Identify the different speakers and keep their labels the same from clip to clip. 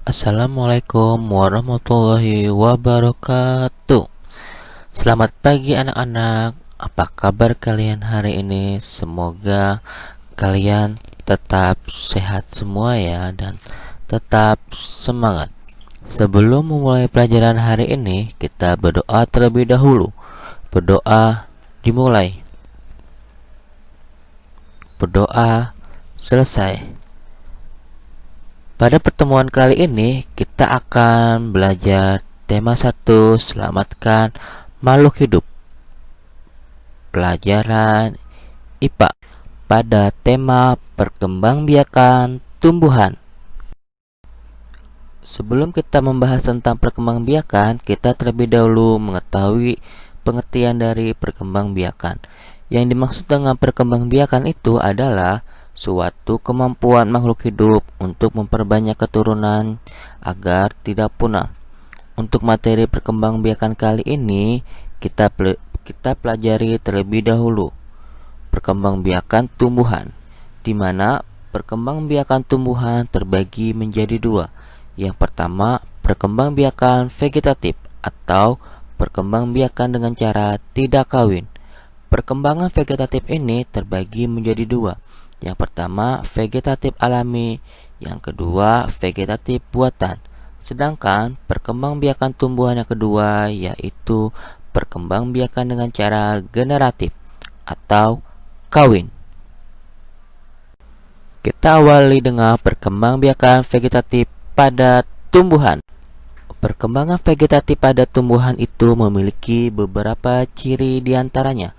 Speaker 1: Assalamualaikum warahmatullahi wabarakatuh. Selamat pagi anak-anak. Apa kabar kalian hari ini? Semoga kalian tetap sehat semua ya, dan tetap semangat. Sebelum memulai pelajaran hari ini, kita berdoa terlebih dahulu. Berdoa dimulai. Berdoa selesai. Pada pertemuan kali ini, kita akan belajar tema 1, selamatkan makhluk hidup. Pelajaran IPA pada tema perkembangbiakan tumbuhan. Sebelum kita membahas tentang perkembangbiakan, kita terlebih dahulu mengetahui pengertian dari perkembangbiakan. Yang dimaksud dengan perkembangbiakan itu adalah suatu kemampuan makhluk hidup untuk memperbanyak keturunan agar tidak punah. Untuk materi perkembangbiakan kali ini, kita pelajari terlebih dahulu perkembangbiakan tumbuhan, di mana perkembangbiakan tumbuhan terbagi menjadi dua. Yang pertama, perkembangbiakan vegetatif atau perkembangbiakan dengan cara tidak kawin. Perkembangan vegetatif ini terbagi menjadi dua. Yang pertama, vegetatif alami, yang kedua, vegetatif buatan. Sedangkan perkembangbiakan tumbuhan yang kedua yaitu perkembangbiakan dengan cara generatif atau kawin. Kita awali dengan perkembangbiakan vegetatif pada tumbuhan. Perkembangan vegetatif pada tumbuhan itu memiliki beberapa ciri diantaranya.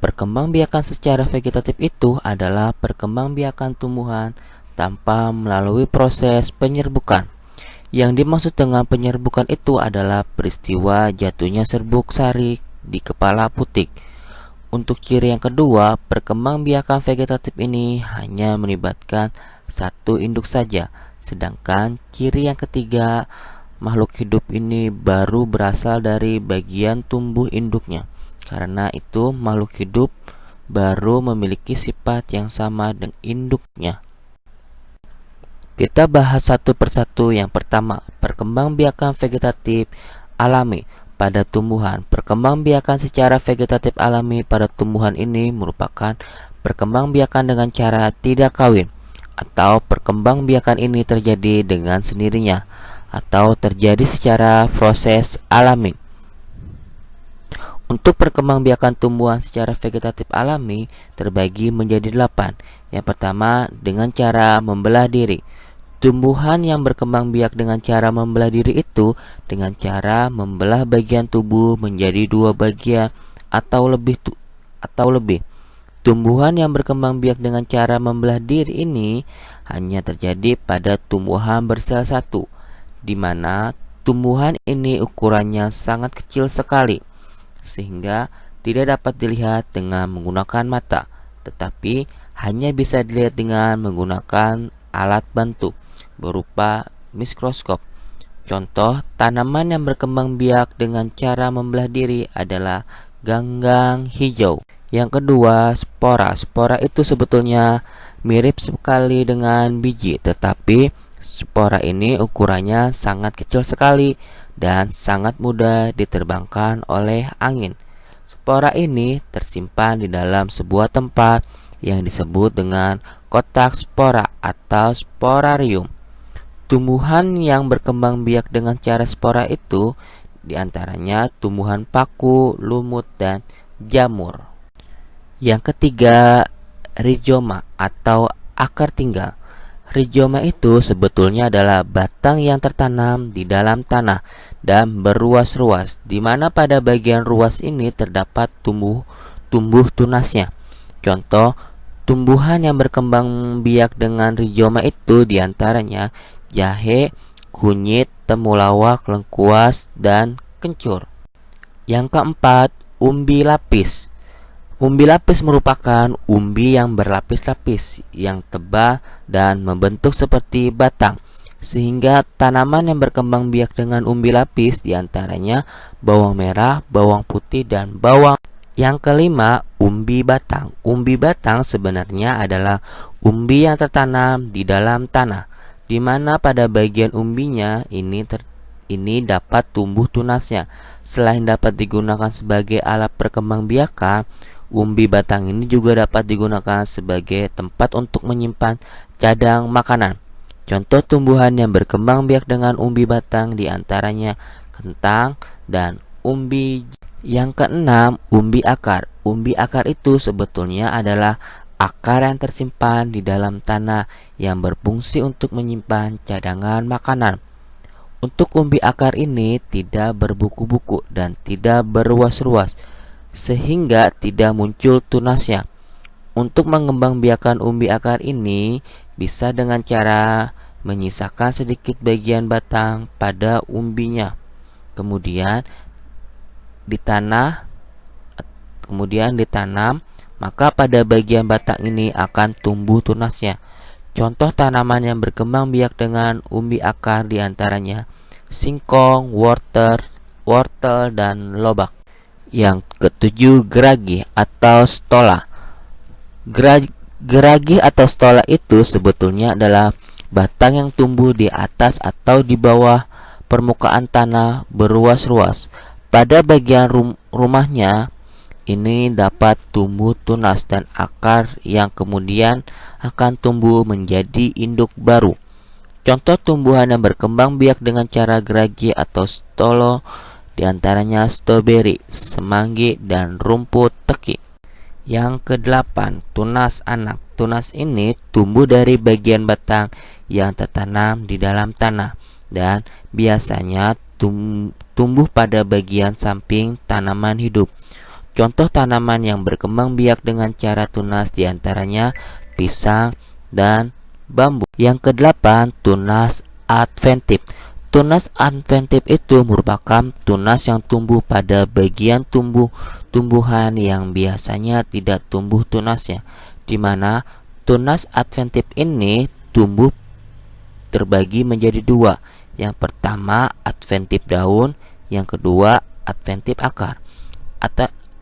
Speaker 1: Perkembangbiakan secara vegetatif itu adalah perkembangbiakan tumbuhan tanpa melalui proses penyerbukan. Yang dimaksud dengan penyerbukan itu adalah peristiwa jatuhnya serbuk sari di kepala putik. Untuk ciri yang kedua, perkembangbiakan vegetatif ini hanya melibatkan satu induk saja. Sedangkan ciri yang ketiga, makhluk hidup ini baru berasal dari bagian tumbuh induknya. Karena itu, makhluk hidup baru memiliki sifat yang sama dengan induknya. Kita bahas satu persatu. Yang pertama, perkembangbiakan vegetatif alami pada tumbuhan. Perkembangbiakan secara vegetatif alami pada tumbuhan ini merupakan perkembangbiakan dengan cara tidak kawin, atau perkembangbiakan ini terjadi dengan sendirinya atau terjadi secara proses alami. Untuk perkembangbiakan tumbuhan secara vegetatif alami terbagi menjadi 8. Yang pertama, dengan cara membelah diri. Tumbuhan yang berkembang biak dengan cara membelah diri itu dengan cara membelah bagian tubuh menjadi dua bagian atau lebih. Tumbuhan yang berkembang biak dengan cara membelah diri ini hanya terjadi pada tumbuhan bersel satu, di mana tumbuhan ini ukurannya sangat kecil sekali, sehingga tidak dapat dilihat dengan menggunakan mata, tetapi hanya bisa dilihat dengan menggunakan alat bantu berupa mikroskop. Contoh tanaman yang berkembang biak dengan cara membelah diri adalah ganggang hijau. Yang kedua, spora. Spora itu sebetulnya mirip sekali dengan biji, tetapi spora ini ukurannya sangat kecil sekali dan sangat mudah diterbangkan oleh angin. Spora ini tersimpan di dalam sebuah tempat yang disebut dengan kotak spora atau sporarium. Tumbuhan yang berkembang biak dengan cara spora itu diantaranya tumbuhan paku, lumut, dan jamur. Yang ketiga, rizoma atau akar tinggal. Rizoma itu sebetulnya adalah batang yang tertanam di dalam tanah dan berruas-ruas, di mana pada bagian ruas ini terdapat tumbuh tunasnya. Contoh tumbuhan yang berkembang biak dengan rizoma itu diantaranya jahe, kunyit, temulawak, lengkuas, dan kencur. Yang keempat, umbi lapis. Umbi lapis merupakan umbi yang berlapis-lapis, yang tebal dan membentuk seperti batang, sehingga tanaman yang berkembang biak dengan umbi lapis diantaranya bawang merah, bawang putih, dan bawang. Yang kelima, umbi batang. Umbi batang sebenarnya adalah umbi yang tertanam di dalam tanah, di mana pada bagian umbinya ini dapat tumbuh tunasnya. Selain dapat digunakan sebagai alat perkembangbiakan, umbi batang ini juga dapat digunakan sebagai tempat untuk menyimpan cadang makanan. Contoh tumbuhan yang berkembang biak dengan umbi batang diantaranya kentang dan umbi. Yang keenam, umbi akar. Umbi akar itu sebetulnya adalah akar yang tersimpan di dalam tanah yang berfungsi untuk menyimpan cadangan makanan. Untuk umbi akar ini tidak berbuku-buku dan tidak berruas-ruas, sehingga tidak muncul tunasnya. Untuk mengembangbiakan umbi akar ini bisa dengan cara menyisakan sedikit bagian batang pada umbinya, kemudian ditanam, maka pada bagian batang ini akan tumbuh tunasnya. Contoh tanaman yang berkembang biak dengan umbi akar diantaranya singkong, wortel, dan lobak. Yang ketujuh, geragi atau stola. Geragi atau stola itu sebetulnya adalah batang yang tumbuh di atas atau di bawah permukaan tanah beruas-ruas. Pada bagian rumahnya ini dapat tumbuh tunas dan akar yang kemudian akan tumbuh menjadi induk baru. Contoh tumbuhan yang berkembang biak dengan cara geragi atau stolo diantaranya stroberi, semanggi, dan rumput teki. Yang kedelapan, tunas anak. Tunas ini tumbuh dari bagian batang yang tertanam di dalam tanah dan biasanya tumbuh pada bagian samping tanaman hidup. Contoh tanaman yang berkembang biak dengan cara tunas diantaranya pisang dan bambu. Yang kedelapan, tunas adventif. Tunas adventif itu merupakan tunas yang tumbuh pada bagian tumbuhan yang biasanya tidak tumbuh tunasnya, di mana tunas adventif ini tumbuh terbagi menjadi dua. Yang pertama adventif daun, yang kedua adventif akar.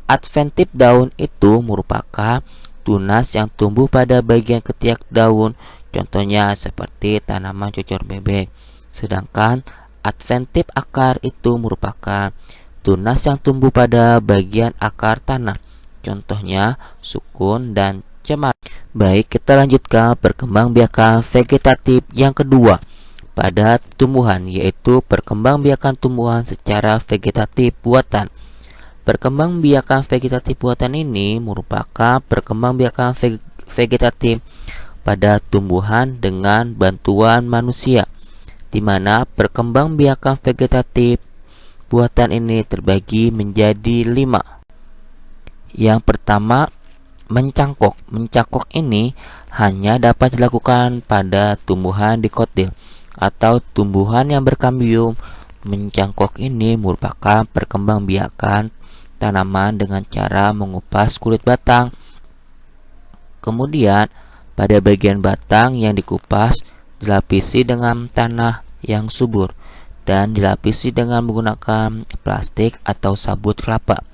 Speaker 1: Adventif daun itu merupakan tunas yang tumbuh pada bagian ketiak daun, contohnya seperti tanaman cucur bebek. Sedangkan adventif akar itu merupakan tunas yang tumbuh pada bagian akar tanah, contohnya sukun dan cemara. Baik, kita lanjutkan perkembangbiakan vegetatif yang kedua pada tumbuhan, yaitu perkembangbiakan tumbuhan secara vegetatif buatan. Perkembangbiakan vegetatif buatan ini merupakan perkembangbiakan vegetatif pada tumbuhan dengan bantuan manusia, di mana perkembangbiakan vegetatif buatan ini terbagi menjadi 5. Yang pertama, mencangkok. Mencangkok ini hanya dapat dilakukan pada tumbuhan dikotil atau tumbuhan yang berkambium. Mencangkok ini merupakan perkembangbiakan tanaman dengan cara mengupas kulit batang. Kemudian pada bagian batang yang dikupas dilapisi dengan tanah yang subur dan dilapisi dengan menggunakan plastik atau sabut kelapa.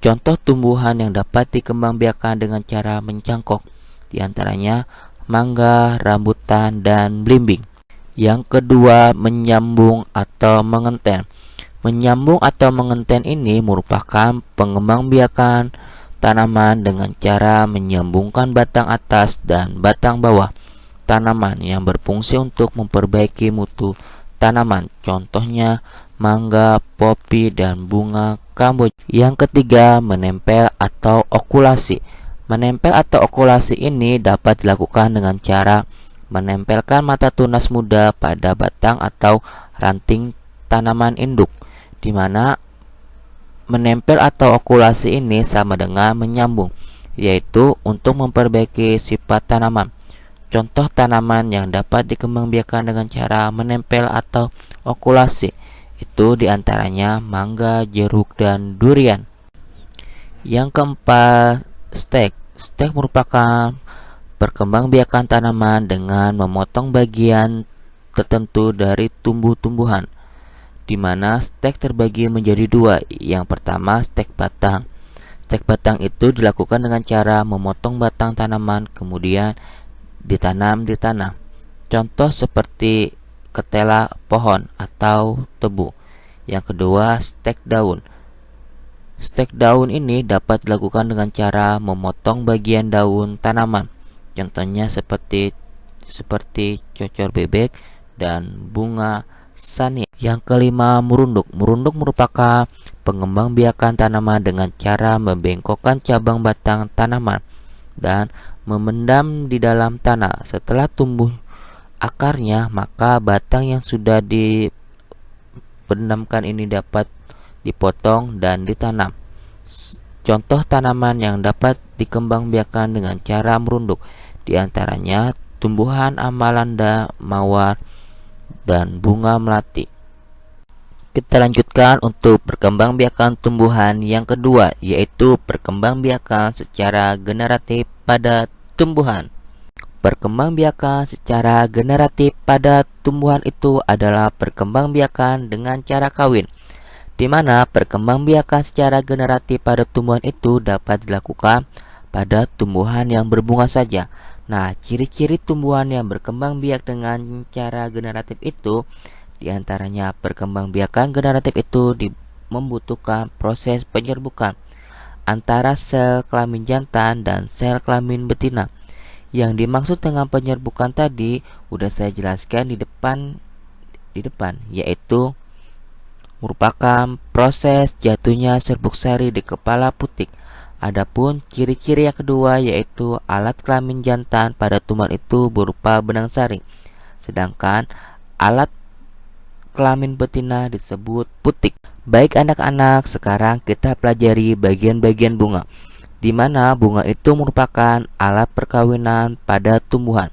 Speaker 1: Contoh tumbuhan yang dapat dikembangbiakan dengan cara mencangkok diantaranya mangga, rambutan, dan belimbing. Yang kedua, menyambung atau mengenten. Menyambung atau mengenten ini merupakan pengembangbiakan tanaman dengan cara menyambungkan batang atas dan batang bawah tanaman yang berfungsi untuk memperbaiki mutu tanaman, contohnya mangga, popi, dan bunga kamboja. Yang ketiga, menempel atau okulasi. Menempel atau okulasi ini dapat dilakukan dengan cara menempelkan mata tunas muda pada batang atau ranting tanaman induk, di mana menempel atau okulasi ini sama dengan menyambung, yaitu untuk memperbaiki sifat tanaman. Contoh tanaman yang dapat dikembangbiakan dengan cara menempel atau okulasi itu diantaranya mangga, jeruk, dan durian. Yang keempat, stek. Stek merupakan perkembangbiakan tanaman dengan memotong bagian tertentu dari tumbuh-tumbuhan, di mana stek terbagi menjadi 2. Yang pertama, stek batang. Stek batang itu dilakukan dengan cara memotong batang tanaman kemudian ditanam di tanah. Contoh seperti ketela pohon atau tebu. Yang kedua, stek daun. Stek daun ini dapat dilakukan dengan cara memotong bagian daun tanaman. Contohnya seperti cocor bebek dan bunga sani. Yang kelima, merunduk. Merunduk merupakan pengembangbiakan tanaman dengan cara membengkokkan cabang batang tanaman dan memendam di dalam tanah. Setelah tumbuh akarnya, maka batang yang sudah dipendamkan ini dapat dipotong dan ditanam. Contoh tanaman yang dapat dikembangbiakan dengan cara merunduk diantaranya tumbuhan amalanda, mawar, dan bunga melati. Kita lanjutkan untuk perkembangbiakan tumbuhan yang kedua, yaitu perkembangbiakan secara generatif pada tumbuhan. Perkembangbiakan secara generatif pada tumbuhan itu adalah perkembangbiakan dengan cara kawin, di mana perkembangbiakan secara generatif pada tumbuhan itu dapat dilakukan pada tumbuhan yang berbunga saja. Nah, ciri-ciri tumbuhan yang berkembang biak dengan cara generatif itu diantaranya perkembangbiakan generatif itu membutuhkan proses penyerbukan antara sel kelamin jantan dan sel kelamin betina. Yang dimaksud dengan penyerbukan tadi udah saya jelaskan di depan, yaitu merupakan proses jatuhnya serbuk sari di kepala putik. Adapun ciri-ciri yang kedua yaitu alat kelamin jantan pada tumbuhan itu berupa benang sari, sedangkan alat kelamin betina disebut putik. Baik anak-anak, sekarang kita pelajari bagian-bagian bunga, di mana bunga itu merupakan alat perkawinan pada tumbuhan.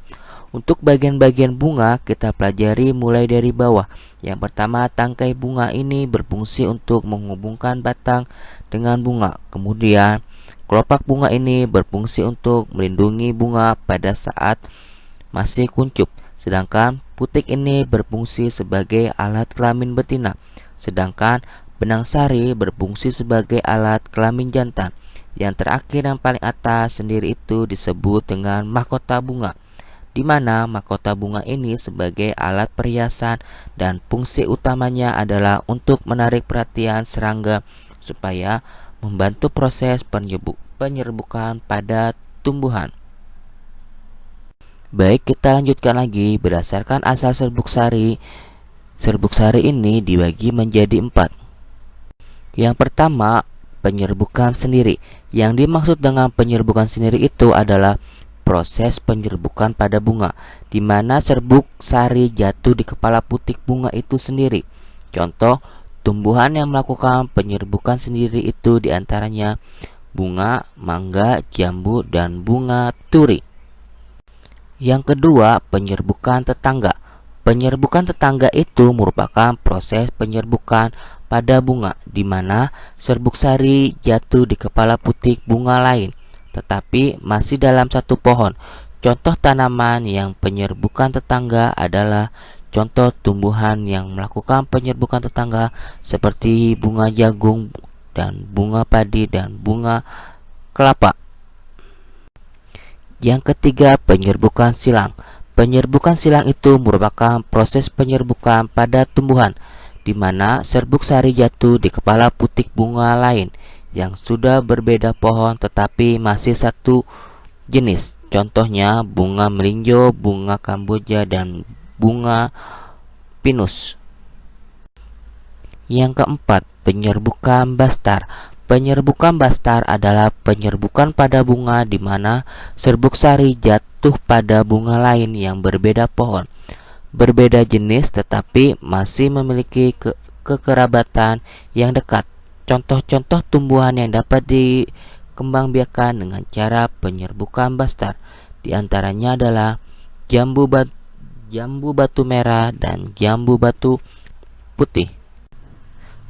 Speaker 1: Untuk bagian-bagian bunga kita pelajari mulai dari bawah. Yang pertama, tangkai bunga ini berfungsi untuk menghubungkan batang dengan bunga. Kemudian, kelopak bunga ini berfungsi untuk melindungi bunga pada saat masih kuncup. Sedangkan putik ini berfungsi sebagai alat kelamin betina. Sedangkan benang sari berfungsi sebagai alat kelamin jantan. Yang terakhir yang paling atas sendiri itu disebut dengan mahkota bunga, di mana mahkota bunga ini sebagai alat perhiasan dan fungsi utamanya adalah untuk menarik perhatian serangga supaya membantu proses penyerbukan pada tumbuhan. Baik, kita lanjutkan lagi. Berdasarkan asal serbuk sari ini dibagi menjadi 4. Yang pertama, penyerbukan sendiri. Yang dimaksud dengan penyerbukan sendiri itu adalah proses penyerbukan pada bunga, di mana serbuk sari jatuh di kepala putik bunga itu sendiri. Contoh tumbuhan yang melakukan penyerbukan sendiri itu diantaranya bunga, mangga, jambu, dan bunga turi. Yang kedua, penyerbukan tetangga. Penyerbukan tetangga itu merupakan proses penyerbukan pada bunga, di mana serbuk sari jatuh di kepala putik bunga lain, tetapi masih dalam satu pohon. Contoh tanaman yang penyerbukan tetangga adalah contoh tumbuhan yang melakukan penyerbukan tetangga seperti bunga jagung dan bunga padi dan bunga kelapa. Yang ketiga, penyerbukan silang. Penyerbukan silang itu merupakan proses penyerbukan pada tumbuhan, di mana serbuk sari jatuh di kepala putik bunga lain yang sudah berbeda pohon tetapi masih satu jenis. Contohnya bunga melinjo, bunga kamboja, dan bunga pinus. Yang keempat, penyerbukan bastar. Penyerbukan bastar adalah penyerbukan pada bunga di mana serbuk sari jatuh pada bunga lain yang berbeda pohon, berbeda jenis tetapi masih memiliki kekerabatan yang dekat. Contoh-contoh tumbuhan yang dapat dikembangbiakan dengan cara penyerbukan bastar diantaranya adalah jambu batu merah dan jambu batu putih.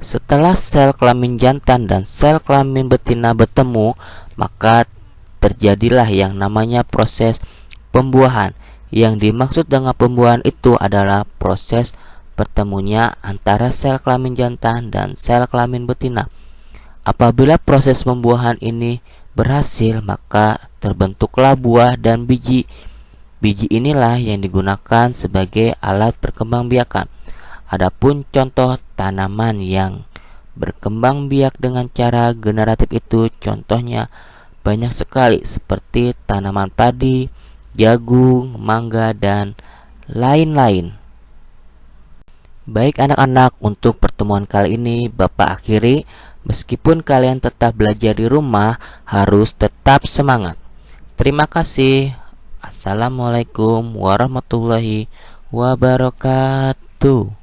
Speaker 1: Setelah sel kelamin jantan dan sel kelamin betina bertemu, maka terjadilah yang namanya proses pembuahan. Yang dimaksud dengan pembuahan itu adalah proses bertemunya antara sel kelamin jantan dan sel kelamin betina. Apabila proses pembuahan ini berhasil, maka terbentuklah buah dan biji Biji inilah yang digunakan sebagai alat perkembangbiakan. Adapun contoh tanaman yang berkembang biak dengan cara generatif itu contohnya banyak sekali seperti tanaman padi, jagung, mangga, dan lain-lain. Baik anak-anak, untuk pertemuan kali ini Bapak akhiri. Meskipun kalian tetap belajar di rumah, harus tetap semangat. Terima kasih. Assalamualaikum warahmatullahi wabarakatuh.